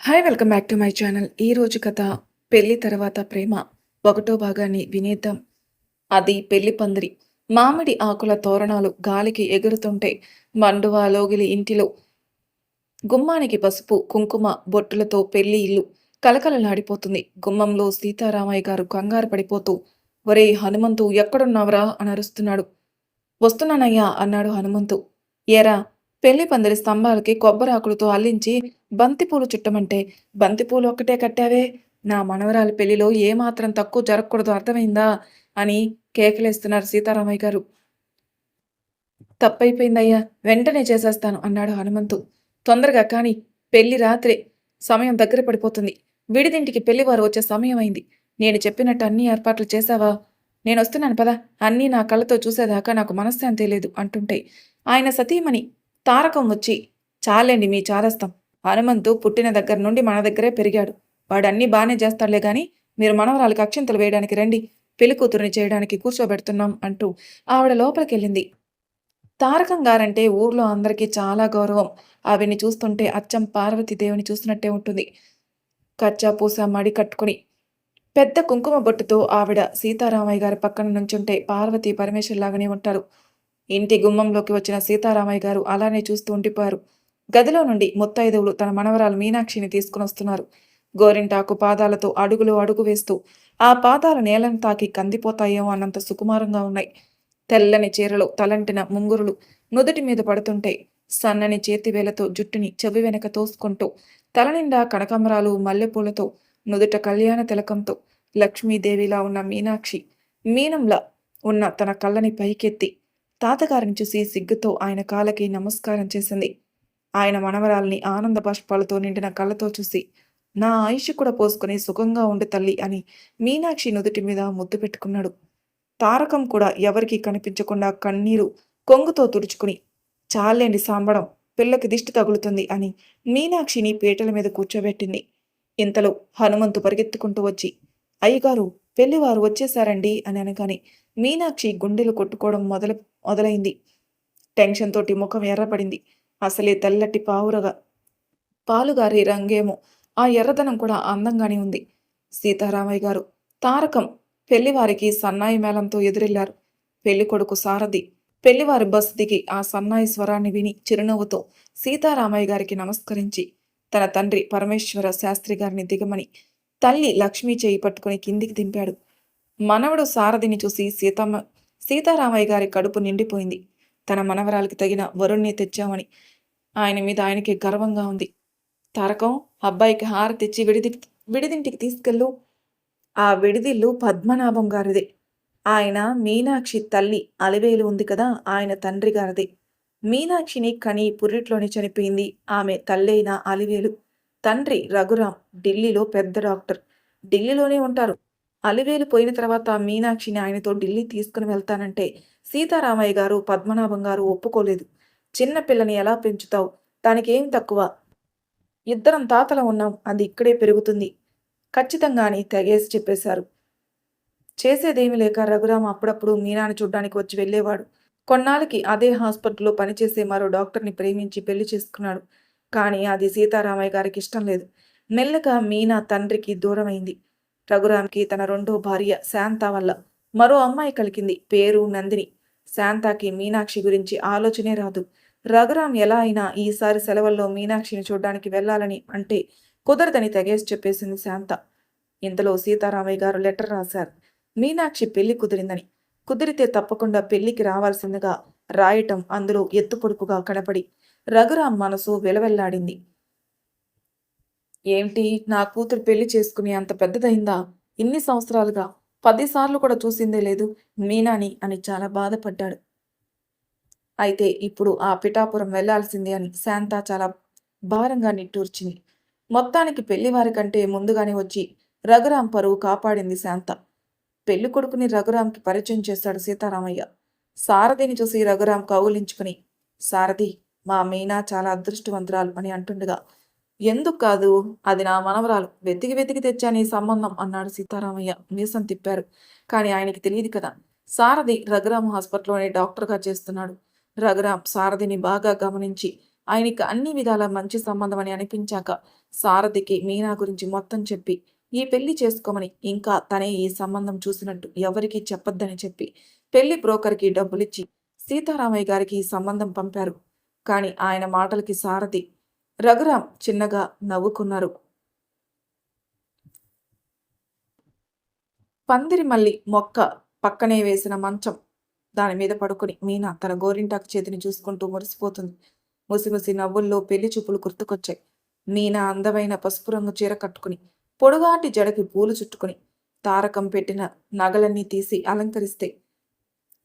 Hi! Welcome back to my channel. ఈరోజు కథ 'పెళ్లి తర్వాత ప్రేమ' ఒకటో భాగాన్ని వినేద్దాం. అది పెళ్లి పందిరి. మామిడి ఆకుల తోరణాలు గాలికి ఎగురుతుంటే మండువా లోగిలి ఇంటిలో గుమ్మానికి పసుపు, కుంకుమ బొట్టులతో పెళ్లి ఇల్లు కలకలలాడిపోతుంది. గుమ్మంలో సీతారామయ్య గారు కంగారు పడిపోతూ "ఒరేయ్ హనుమంతు ఎక్కడున్నావురా" అని అరుస్తున్నాడు. "వస్తున్నానయ్యా" అన్నాడు హనుమంతు. "ఏరా పెళ్లి పందిరి స్తంభాలకి కొబ్బరాకులతో అల్లించి బంతిపూలు చుట్టమంటే బంతిపూలు ఒక్కటే కట్టావే? నా మనవరాలి పెళ్లిలో ఏమాత్రం తక్కువ జరగకూడదు అర్థమైందా?" అని కేకలేస్తున్నారు సీతారామయ్య గారు. "తప్పైపోయిందయ్యా, వెంటనే చేసేస్తాను" అన్నాడు హనుమంతు. "తొందరగా కానీ, పెళ్లి రాత్రే, సమయం దగ్గర పడిపోతుంది. విడిదింటికి పెళ్లివారు వచ్చే సమయం అయింది. నేను చెప్పినట్టు అన్ని ఏర్పాట్లు చేశావా? నేనొస్తున్నాను పద, అన్నీ నా కళ్ళతో చూసేదాకా నాకు మనశ్శాంతి లేదు" అంటుంటే ఆయన సతీమణి తారకం వచ్చి "చాలండి మీ చాదస్తం. హనుమంతు పుట్టిన దగ్గర నుండి మన దగ్గరే పెరిగాడు. వాడన్నీ బానే చేస్తాడులే గాని, మీరు మనవరాలికి అక్షింతలు వేయడానికి రండి. పెళ్లి కూతురిని చేయడానికి కూర్చోబెడుతున్నాం" అంటూ ఆవిడ లోపలికెళ్ళింది. తారకం గారంటే ఊర్లో అందరికీ చాలా గౌరవం. ఆవిడ్ని చూస్తుంటే అచ్చం పార్వతీదేవిని చూసినట్టే ఉంటుంది. కచ్చా పూస మడి కట్టుకుని, పెద్ద కుంకుమ బొట్టుతో ఆవిడ సీతారామయ్య గారి పక్కన నుంచుంటే పార్వతీ పరమేశ్వర్‌లాగానే ఉంటారు. ఇంటి గుమ్మంలోకి వచ్చిన సీతారామయ్య గారు అలానే చూస్తూ ఉండిపోయారు. గదిలో నుండి ముత్తైదువులు తన మనవరాలు మీనాక్షిని తీసుకొనొస్తున్నారు. గోరింటాకు పాదాలతో అడుగులో అడుగు వేస్తూ, ఆ పాదాలు నేలను తాకి కందిపోతాయేమో అన్నంత సుకుమారంగా ఉన్నాయి. తెల్లని చీరలో తలంటిన ముంగురులు నుదుటి మీద పడుతుంటే సన్నని చేతివేలతో జుట్టుని చెవి వెనక తోసుకుంటూ తలనిండా కనకాంబరాలు మల్లెపూలతో నుదుట కళ్యాణ తిలకంతో లక్ష్మీదేవిలా ఉన్న మీనాక్షి మీనంలా ఉన్న తన కళ్ళని పైకెత్తి తాతగారిని చూసి సిగ్గుతో ఆయన కాళ్ళకి నమస్కారం చేసింది. ఆయన మనవరాల్ని ఆనంద బాష్పాలతో నిండిన కళ్ళతో చూసి "నా ఆయుష్ కూడా పోసుకుని సుఖంగా ఉండు తల్లి" అని మీనాక్షి నుదుటి మీద ముద్దు పెట్టుకున్నాడు. తారకం కూడా ఎవరికీ కనిపించకుండా కన్నీరు కొంగుతో తుడుచుకుని "చాలేండి సాంబడం, పిల్లకి దిష్టి తగులుతుంది" అని మీనాక్షిని పీటల మీద కూర్చోబెట్టింది. ఇంతలో హనుమంతు పరిగెత్తుకుంటూ వచ్చి "అయ్యగారు, పెళ్లివారు వచ్చేశారండి" అని అనగానే మీనాక్షి గుండెలు కొట్టుకోవడం మొదలైంది. టెన్షన్ తోటి ముఖం ఎర్రపడింది. అసలే తెల్లటి పాలుగారే రంగేమో, ఆ ఎర్రదనం కూడా అందంగానే ఉంది. సీతారామయ్య గారు, తారకం పెళ్లివారికి సన్నాయి మేళంతో ఎదురెళ్లారు. పెళ్లికొడుకు సారథి పెళ్లివారి బస్సు దిగి ఆ సన్నాయి స్వరాన్ని విని చిరునవ్వుతో సీతారామయ్య గారికి నమస్కరించి తన తండ్రి పరమేశ్వర శాస్త్రి గారిని దిగమని తల్లి లక్ష్మీ చేయి పట్టుకుని కిందికి దింపాడు. మనవడు సారథిని చూసి సీతారామయ్య గారి కడుపు నిండిపోయింది. తన మనవరాలికి తగిన వరుణ్ణి తెచ్చామని ఆయన మీద ఆయనకి గర్వంగా ఉంది. "తారకం, అబ్బాయికి హారతిచ్చి విడిదింటికి తీసుకెళ్ళు." ఆ విడిదిల్లు పద్మనాభం గారిదే. ఆయన మీనాక్షి తల్లి అలివేలు ఉంది కదా, ఆయన తండ్రి గారిదే. మీనాక్షిని కని పురిట్లోనే చనిపోయింది ఆమె తల్లైన అలివేలు. తండ్రి రఘురాం ఢిల్లీలో పెద్ద డాక్టర్. ఢిల్లీలోనే ఉంటారు. అలివేలు పోయిన తర్వాత మీనాక్షిని ఆయనతో ఢిల్లీ తీసుకుని వెళ్తానంటే సీతారామయ్య గారు, పద్మనాభం గారు ఒప్పుకోలేదు. "చిన్న పిల్లని ఎలా పెంచుతావు? దానికేం తక్కువ? ఇద్దరం తాతలం ఉన్నాం. అది ఇక్కడే పెరుగుతుంది ఖచ్చితంగా" అని తెగేసి చెప్పేశారు. చేసేదేమీ లేక రఘురాం అప్పుడప్పుడు మీనాని చూడ్డానికి వచ్చి వెళ్ళేవాడు. కొన్నాళ్ళకి అదే హాస్పిటల్లో పనిచేసే మరో డాక్టర్ని ప్రేమించి పెళ్లి చేసుకున్నాడు. కానీ అది సీతారామయ్య గారికి ఇష్టం లేదు. మెల్లగా మీనా తండ్రికి దూరమైంది. రఘురాంకి తన రెండో భార్య శాంత వల్ల మరో అమ్మాయి కలిగింది. పేరు నందిని. శాంతకి మీనాక్షి గురించి ఆలోచనే రాదు. రఘురాం ఎలా అయినా ఈసారి సెలవుల్లో మీనాక్షిని చూడ్డానికి వెళ్ళాలని అంటే కుదరదని తెగేసి చెప్పేసింది శాంత. ఇంతలో సీతారామయ్య గారు లెటర్ రాశారు. మీనాక్షి పెళ్లి కుదిరిందని, కుదిరితే తప్పకుండా పెళ్లికి రావాల్సిందిగా రాయటం అందులో ఎత్తుపొడుపుగా కనపడి రఘురాం మనసు వెలవెల్లాడింది. "ఏంటి, నా కూతురు పెళ్లి చేసుకుని అంత పెద్దదయిందా? ఇన్ని సంవత్సరాలుగా 10 సార్లు కూడా చూసిందే లేదు మీనాని" అని చాలా బాధపడ్డాడు. అయితే ఇప్పుడు ఆ పిఠాపురం వెళ్లాల్సిందే అని శాంత చాలా భారంగా నిట్టూర్చింది. మొత్తానికి పెళ్లివారి కంటే ముందుగానే వచ్చి రఘురాం పరువు కాపాడింది శాంత. పెళ్లి కొడుకుని రఘురాంకి పరిచయం చేశాడు సీతారామయ్య. సారథిని చూసి రఘురాం కౌగిలించుకుని "సారథి, మా మీనా చాలా అదృష్టవంతురాలు" అని అంటుండగా "ఎందుకు కాదు, అది నా మనవరాలు. వెతికి వెతికి తెచ్చాను ఈ సంబంధం" అన్నాడు సీతారామయ్య మీసం తిప్పారు. కానీ ఆయనకి తెలియదు కదా, సారథి రఘురాం హాస్పిటల్లోనే డాక్టర్గా చేస్తున్నాడు. రఘురాం సారథిని బాగా గమనించి ఆయనకి అన్ని విధాల మంచి సంబంధం అని అనిపించాక సారథికి మీనా గురించి మొత్తం చెప్పి ఈ పెళ్లి చేసుకోమని, ఇంకా తనే ఈ సంబంధం చూసినట్టు ఎవరికీ చెప్పొద్దని చెప్పి పెళ్లి బ్రోకర్‌కి డబ్బులిచ్చి సీతారామయ్య గారికి ఈ సంబంధం పంపారు. కానీ ఆయన మాటలకి సారథి, రఘురాం చిన్నగా నవ్వుకున్నారు. పందిరి మల్లి మొక్క పక్కనే వేసిన మంచం దాని మీద పడుకొని మీనా తన గోరింటాకు చేతిని చూసుకుంటూ మురిసిపోతుంది. ముసిముసి నవ్వుల్లో పెళ్లి చూపులు గుర్తుకొచ్చాయి. మీనా అందమైన పసుపు రంగు చీర కట్టుకుని పొడుగాటి జడకి పూలు చుట్టుకుని తారకం పెట్టిన నగలన్నీ తీసి అలంకరిస్తే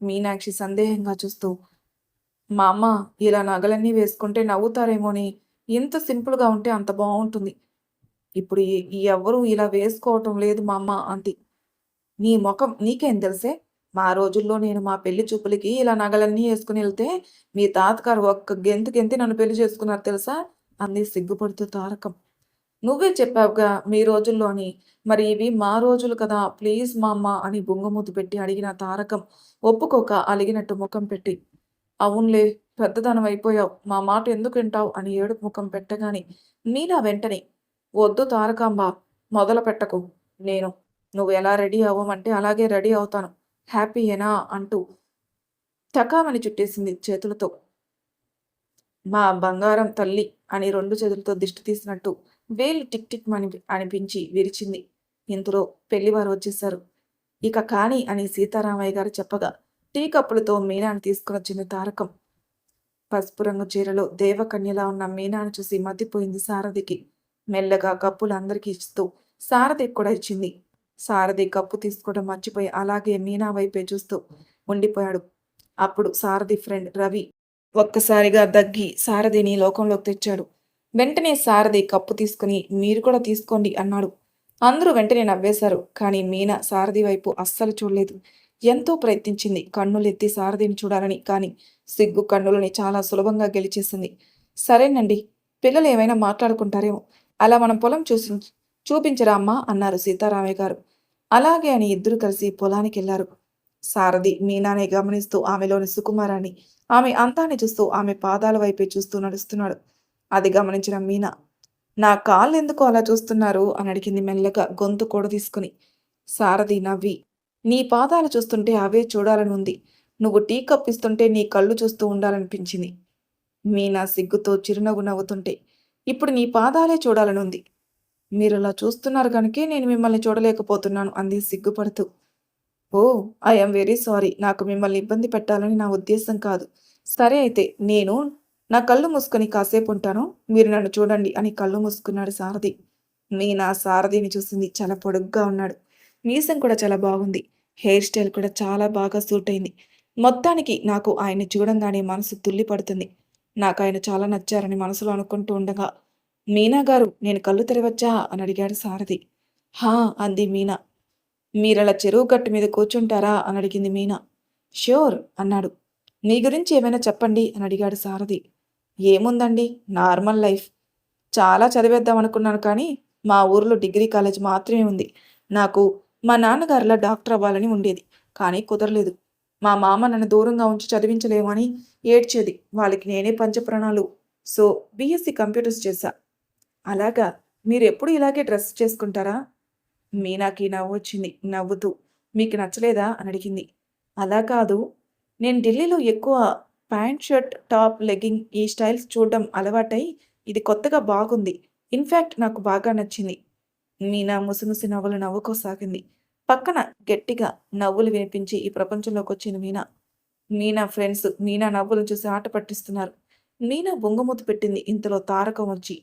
మీనాక్షి సందేహంగా చూస్తూ, మా అమ్మ ఇలా నగలన్నీ వేసుకుంటే నవ్వుతారేమోని, ఎంత సింపుల్గా ఉంటే అంత బాగుంటుంది. ఇప్పుడు ఎవ్వరూ ఇలా వేసుకోవటం లేదు మా అమ్మ అంది. నీ మొఖం నీకేం తెలుసే? మా రోజుల్లో నేను మా పెళ్లి చూపులకి ఇలా నగలన్నీ యేసుకుని ఎళ్తే, మీ తాతగారు ఒక్క గెంతు గెంతి నన్ను పెళ్లి చేసుకున్నారు తెలుసా? అంది సిగ్గుపడుతూ తారకం. నువ్వే చెప్పావుగా మీ రోజుల్లో అని. మరి ఇవి మా రోజులు కదా! ప్లీజ్ మా అమ్మ అని బుంగమూతి పెట్టి అడిగిన తారకం ఒప్పుకోక అలిగినట్టు ముఖం పెట్టి, అవునులే పెద్దదానివయిపోయావు. మా మాట ఎందుకు వింటావు అని ఏడుపు ముఖం పెట్టగానే మీనా వెంటనే, వద్దు తారకాంబ మొదలుపెట్టకు. నేను నువ్వు ఎలా రెడీ అవ్వమంటే అలాగే రెడీ అవుతాను. హ్యాపీయేనా అంటూ టకామని చుట్టేసింది చేతులతో. మా బంగారం తల్లి అని 2 చేతులతో దిష్టి తీసినట్టు వేలు టిక్ టిక్ మని అనిపించి విరిచింది. ఇంతలో పెళ్లివారు వచ్చేశారు. ఇక కాని అని సీతారామయ్య గారు చెప్పగా టీ కప్పులతో మీనాని తీసుకునొచ్చింది తారకం. పసుపు రంగు చీరలో దేవకన్యలా ఉన్న మీనాను చూసి మతిపోయింది సారథికి. మెల్లగా కప్పులు అందరికీ ఇస్తూ సారథికి కూడా ఇచ్చింది. సారథి కప్పు తీసుకోవడం మర్చిపోయి అలాగే మీనా వైపే చూస్తూ ఉండిపోయాడు. అప్పుడు సారథి ఫ్రెండ్ రవి ఒక్కసారిగా దగ్గి సారథిని లోకంలోకి తెచ్చాడు. వెంటనే సారథి కప్పు తీసుకుని మీరు కూడా తీసుకోండి అన్నాడు. అందరూ వెంటనే నవ్వేశారు. కానీ మీనా సారథి వైపు అస్సలు చూడలేదు. ఎంతో ప్రయత్నించింది కన్నులెత్తి సారథిని చూడాలని. కానీ సిగ్గు కన్నులని చాలా సులభంగా గెలిచేసింది. సరేనండి, పిల్లలు ఏమైనా మాట్లాడుకుంటారేమో, అలా మనం పొలం చూపించరా అమ్మా అన్నారు సీతారామయ్య గారు. అలాగే అని ఇద్దరు కలిసి పొలానికి వెళ్లారు. సారథి మీనానే గమనిస్తూ ఆమెలోని సుకుమారాన్ని, ఆమె అంతాన్ని చూస్తూ ఆమె పాదాల వైపే చూస్తూ నడుస్తున్నాడు. అది గమనించిన మీనా, నా కాళ్ళెందుకు అలా చూస్తున్నారు అని అడిగింది మెల్లగా గొంతు కూడ తీసుకుని. సారథి నవ్వి, నీ పాదాలు చూస్తుంటే అవే చూడాలని ఉంది. నువ్వు టీ కప్పిస్తుంటే నీ కళ్ళు చూస్తూ ఉండాలనిపించింది. మీనా సిగ్గుతో చిరునవ్వు నవ్వుతుంటే, ఇప్పుడు నీ పాదాలే చూడాలనుంది. మీరలా చూస్తున్నారు కనుకే నేను మిమ్మల్ని చూడలేకపోతున్నాను అంది సిగ్గుపడుతూ. ఓ, ఐఎమ్ వెరీ సారీ. నాకు మిమ్మల్ని ఇబ్బంది పెట్టాలని నా ఉద్దేశం కాదు. సరే అయితే నేను నా కళ్ళు మూసుకొని కాసేపు ఉంటాను. మీరు నన్ను చూడండి అని కళ్ళు మూసుకున్నాడు సారథి. మీనా సారథిని చూసింది. చాలా పొడుగ్గా ఉన్నాడు. మీసం కూడా చాలా బాగుంది. హెయిర్ స్టైల్ కూడా చాలా బాగా సూట్ అయింది. మొత్తానికి నాకు ఆయన్ని చూడంగానే మనసు తుల్లి పడుతుంది. నాకు ఆయన చాలా నచ్చారని మనసులో అనుకుంటూ ఉండగా, మీనా గారు నేను కళ్ళు తెరవచ్చా అని అడిగాడు సారథి. హా అంది మీనా. మీరలా చెరువు గట్టు మీద కూర్చుంటారా అని అడిగింది మీనా. ష్యూర్ అన్నాడు. మీ గురించి ఏమైనా చెప్పండి అని అడిగాడు సారథి. ఏముందండి, నార్మల్ లైఫ్. చాలా చదివేద్దాం అనుకున్నాను కానీ మా ఊర్లో డిగ్రీ కాలేజ్ మాత్రమే ఉంది. నాకు మా నాన్నగారిలా డాక్టర్ అవ్వాలని ఉండేది, కానీ కుదరలేదు. మా మామ నన్ను దూరంగా ఉంచి చదివించలేము అని ఏడ్చేది. వాళ్ళకి నేనే పంచప్రాణాలు. సో బీఎస్సీ కంప్యూటర్స్ చేశా. అలాగా, మీరు ఎప్పుడు ఇలాగే డ్రెస్ చేసుకుంటారా? మీనాకి నవ్వొచ్చింది. నవ్వుతూ, మీకు నచ్చలేదా అని అడిగింది. అలా కాదు, నేను ఢిల్లీలో ఎక్కువ ప్యాంట్ షర్ట్ టాప్ లెగ్గింగ్ ఈ స్టైల్స్ చూడడం అలవాటై ఇది కొత్తగా బాగుంది. ఇన్ఫ్యాక్ట్ నాకు బాగా నచ్చింది. మీనా ముసిముసి నవ్వులు నవ్వుకోసాగింది. పక్కన గట్టిగా నవ్వులు వినిపించి ఈ ప్రపంచంలోకి వచ్చింది మీనా. మీనా ఫ్రెండ్స్ మీనా నవ్వులను చూసి ఆట పట్టిస్తున్నారు. మీనా బొంగుమూతి పెట్టింది. ఇంతలో తారకం వచ్చి,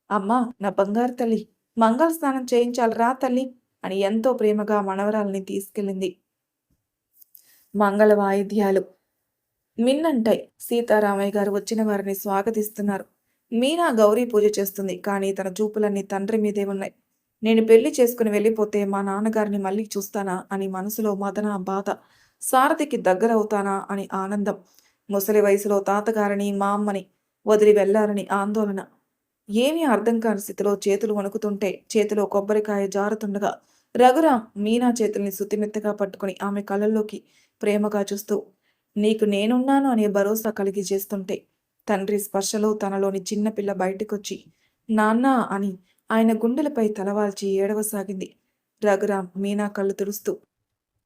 అమ్మా నా బంగారు తల్లి, మంగళ స్నానం చేయించాలి రా తల్లి అని ఎంతో ప్రేమగా మనవరాల్ని తీసుకెళ్ళింది. మంగళ వాయిద్యాలు మిన్నంటాయి. సీతారామయ్య గారు వచ్చిన వారిని స్వాగతిస్తున్నారు. మీనా గౌరీ పూజ చేస్తుంది. కానీ తన చూపులన్నీ తండ్రి మీదే ఉన్నాయి. నేను పెళ్లి చేసుకుని వెళ్ళిపోతే మా నాన్నగారిని మళ్ళీ చూస్తానా అని మనసులో మదన బాధ. సారథికి దగ్గరవుతానా అని ఆనందం. ముసలి వయసులో తాతగారిని మా అమ్మని వదిలి వెళ్లారని ఆందోళన. ఏమీ అర్థం కాని స్థితిలో చేతులు వణుకుతుంటే చేతిలో కొబ్బరికాయ జారుతుండగా రఘురాం మీనా చేతుల్ని సుతిమెత్తగా పట్టుకుని ఆమె కళ్ళల్లోకి ప్రేమగా చూస్తూ, నీకు నేనున్నాను అనే భరోసా కలిగి చేస్తుంటే తండ్రి స్పర్శలో తనలోని చిన్నపిల్ల బయటకొచ్చి నాన్న అని ఆయన గుండెలపై తలవాల్చి ఏడవసాగింది. రఘురాం మీనా కళ్ళు తుడుస్తూ,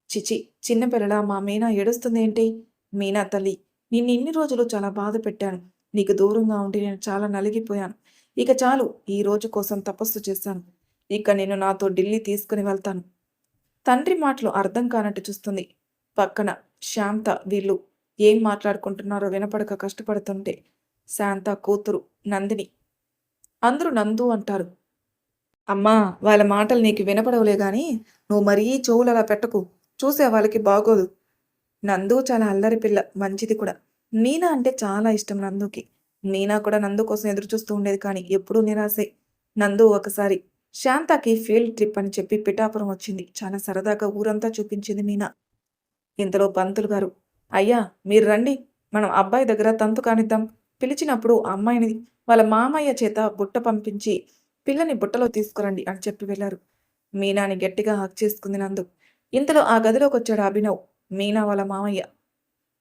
చిచి, చిన్నపిల్లలా మా మీనా ఏడుస్తుందేంటి? మీనా తల్లి, నిన్నిన్ని రోజులు చాలా బాధ పెట్టాను. నీకు దూరంగా ఉండి నేను చాలా నలిగిపోయాను. ఇక చాలు, ఈ రోజు కోసం తపస్సు చేశాను. ఇక నేను నాతో ఢిల్లీ తీసుకుని వెళ్తాను. తండ్రి మాటలు అర్థం కానట్టు చూస్తుంది. పక్కన శాంత వీళ్ళు ఏం మాట్లాడుకుంటున్నారో వినపడక కష్టపడుతుంటే శాంత కూతురు నందిని. అందరూ నందు అంటారు. అమ్మా, వాళ్ళ మాటలు నీకు వినపడవులే గాని నువ్వు మరీ చెవులలా పెట్టకు. చూసే వాళ్ళకి బాగోదు. నందు చాలా అల్లరి పిల్ల, మంచిది కూడా. మీనా అంటే చాలా ఇష్టం నందుకి. మీనా కూడా నందు కోసం ఎదురు చూస్తూ ఉండేది కానీ ఎప్పుడూ నిరాశే. నందు ఒకసారి శాంతకి ఫీల్డ్ ట్రిప్ అని చెప్పి పిఠాపురం వచ్చింది. చాలా సరదాగా ఊరంతా చూపించింది మీనా. ఇంతలో పంతులు గారు, అయ్యా మీరు రండి, మనం అబ్బాయి దగ్గర తంతు కానిద్దాం. పిలిచినప్పుడు అమ్మాయిని వాళ్ళ మామయ్య చేత బుట్ట పంపించి పిల్లని బుట్టలో తీసుకురండి అని చెప్పి వెళ్ళారు. మీనాని గట్టిగా హక్ చేసుకుంది నందు. ఇంతలో ఆ గదిలోకి వచ్చాడు అభినవ్, మీనా వాళ్ళ మామయ్య.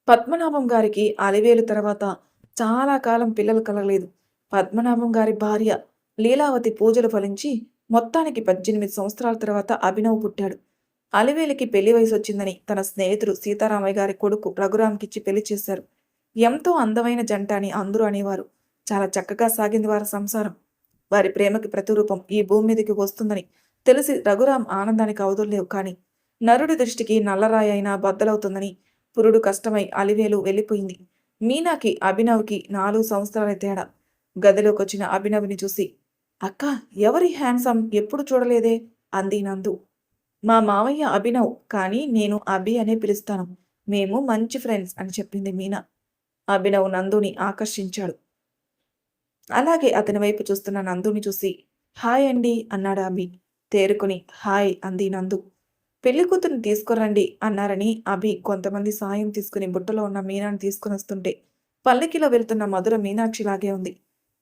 పద్మనాభం గారికి అలివేలు తర్వాత చాలా కాలం పిల్లలు కలగలేదు. పద్మనాభం గారి భార్య లీలావతి పూజలు ఫలించి మొత్తానికి 18 సంవత్సరాల తర్వాత అభినవ్ పుట్టాడు. అలివేలికి పెళ్లి వయసు వచ్చిందని తన స్నేహితుడు సీతారామయ్య గారి కొడుకు రఘురాంకిచ్చి పెళ్లి చేశారు. ఎంతో అందమైన జంట అని అందరూ అనేవారు. చాలా చక్కగా సాగింది వారి సంసారం. వారి ప్రేమకి ప్రతిరూపం ఈ భూమి మీదకి వస్తుందని తెలిసి రఘురాం ఆనందానికి అవధుల్లేవు. కానీ నరుడి దృష్టికి నల్లరాయి అయినా బద్దలవుతుందని పురుడు కష్టమై అలివేలు వెళ్ళిపోయింది. మీనాకి అభినవ్కి 4 సంవత్సరాల తేడా. గదిలోకొచ్చిన అభినవ్ని చూసి, అక్క, ఎవరి హ్యాండ్సమ్, ఎప్పుడు చూడలేదే అంది నందు. మా మావయ్య అభినవ్, కానీ నేను అభి అనే పిలుస్తాను. మేము మంచి ఫ్రెండ్స్ అని చెప్పింది మీనా. అభినవ్ నందుని ఆకర్షించాడు. అలాగే అతని వైపు చూస్తున్న నందుని చూసి, హాయ్ అండి అన్నాడు అభి. తేరుకుని హాయ్ అంది నందు. పెళ్లి కూతురిని తీసుకురండి అన్నారని అభి కొంతమంది సాయం తీసుకుని బుట్టలో ఉన్న మీనాని తీసుకుని వస్తుంటే పల్లకిలో వెళ్తున్న మధుర మీనాక్షిలాగే ఉంది.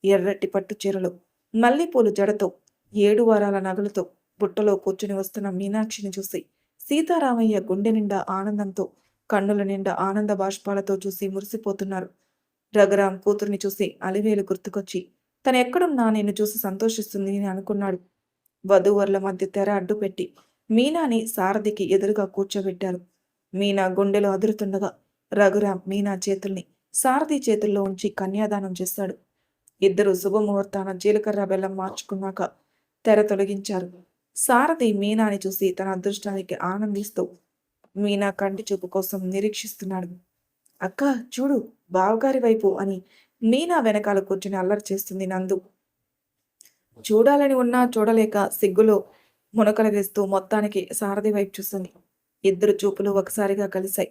ఎర్రటి పట్టు చీరలో, మల్లెపూలు జడతో, 7 వారాల నగలతో బుట్టలో కూర్చుని వస్తున్న మీనాక్షిని చూసి సీతారామయ్య గుండె నిండా ఆనందంతో, కన్నుల నిండా ఆనంద బాష్పాలతో చూసి మురిసిపోతున్నారు. రఘురాం కూతుర్ని చూసి అలివేలు గుర్తుకొచ్చి తను ఎక్కడున్నా నిన్ను చూసి సంతోషిస్తుంది అని అనుకున్నాడు. వధూవరుల మధ్య తెర అడ్డుపెట్టి మీనాని సారథికి ఎదురుగా కూర్చోబెట్టారు. మీనా గుండెలో అదురుతుండగా రఘురాం మీనా చేతుల్ని సారథి చేతుల్లో ఉంచి కన్యాదానం చేశాడు. ఇద్దరు శుభముహూర్తాన జీలకర్ర బెల్లం మార్చుకున్నాక తెర తొలగించారు. సారథి మీనాని చూసి తన అదృష్టానికి ఆనందిస్తూ మీనా కంటి చూపు కోసం నిరీక్షిస్తున్నాడు. అక్క చూడు, బావగారి వైపు అని మీనా వెనకాల కూర్చుని అల్లరి చేస్తుంది నందు. చూడాలని ఉన్నా చూడలేక సిగ్గులో మునకలు వేస్తూ మొత్తానికి సారథి వైపు చూస్తుంది. ఇద్దరు చూపులు ఒకసారిగా కలిశాయి.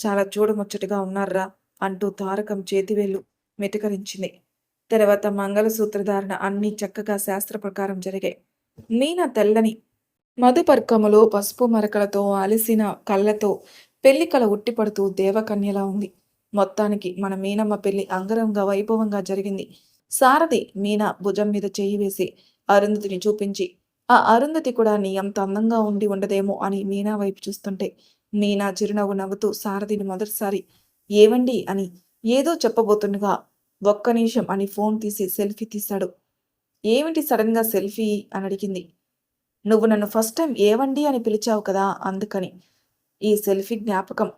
చాలా చూడముచ్చటగా ఉన్నారా అంటూ తారకం చేతివేళ్లు మెటకరించింది. తర్వాత మంగళసూత్రధారణ అన్నీ చక్కగా శాస్త్ర ప్రకారం జరిగాయి. మీనా తెల్లని మధుపర్కములో పసుపు మరకలతో అలిసిన కళ్ళతో పెళ్లికల ఉట్టిపడుతూ దేవకన్యలా ఉంది. మొత్తానికి మన మీనమ్మ పెళ్లి అంగరంగ వైభవంగా జరిగింది. సారథి మీనా భుజం మీద చెయ్యి వేసి అరుంధతిని చూపించి, ఆ అరుంధతి కూడా నీ అంత అందంగా ఉండి ఉండదేమో అని మీనా వైపు చూస్తుంటే మీనా చిరునవ్వు నవ్వుతూ సారథిని మొదటిసారి ఏవండి అని ఏదో చెప్పబోతుండగా ఒక్క నిమిషం అని ఫోన్ తీసి సెల్ఫీ తీశాడు. ఏమిటి సడన్ గా సెల్ఫీ అని అడిగింది. నువ్వు నన్ను ఫస్ట్ టైం ఏవండి అని పిలిచావు కదా, అందుకని ఈ సెల్ఫీ జ్ఞాపకం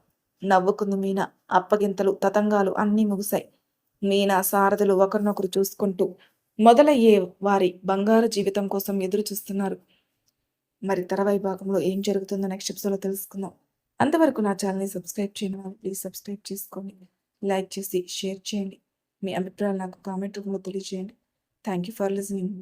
నవ్వుకుంది మీనా. అప్పగింతలు తతంగాలు అన్నీ ముగిశాయి. మీనా సారథులు ఒకరినొకరు చూసుకుంటూ మొదలయ్యే వారి బంగారు జీవితం కోసం ఎదురు చూస్తున్నారు. మరి తర్వాయి భాగంలో ఏం జరుగుతుందో నెక్స్ట్ ఎపిసోడ్లో తెలుసుకుందాం. అంతవరకు నా ఛానల్ని సబ్స్క్రైబ్ చేయని వాళ్ళు ప్లీజ్ సబ్స్క్రైబ్ చేసుకోండి. లైక్ చేసి షేర్ చేయండి. మీ అభిప్రాయాలు నాకు కామెంట్ రూపంలో తెలియజేయండి. Thank you for listening.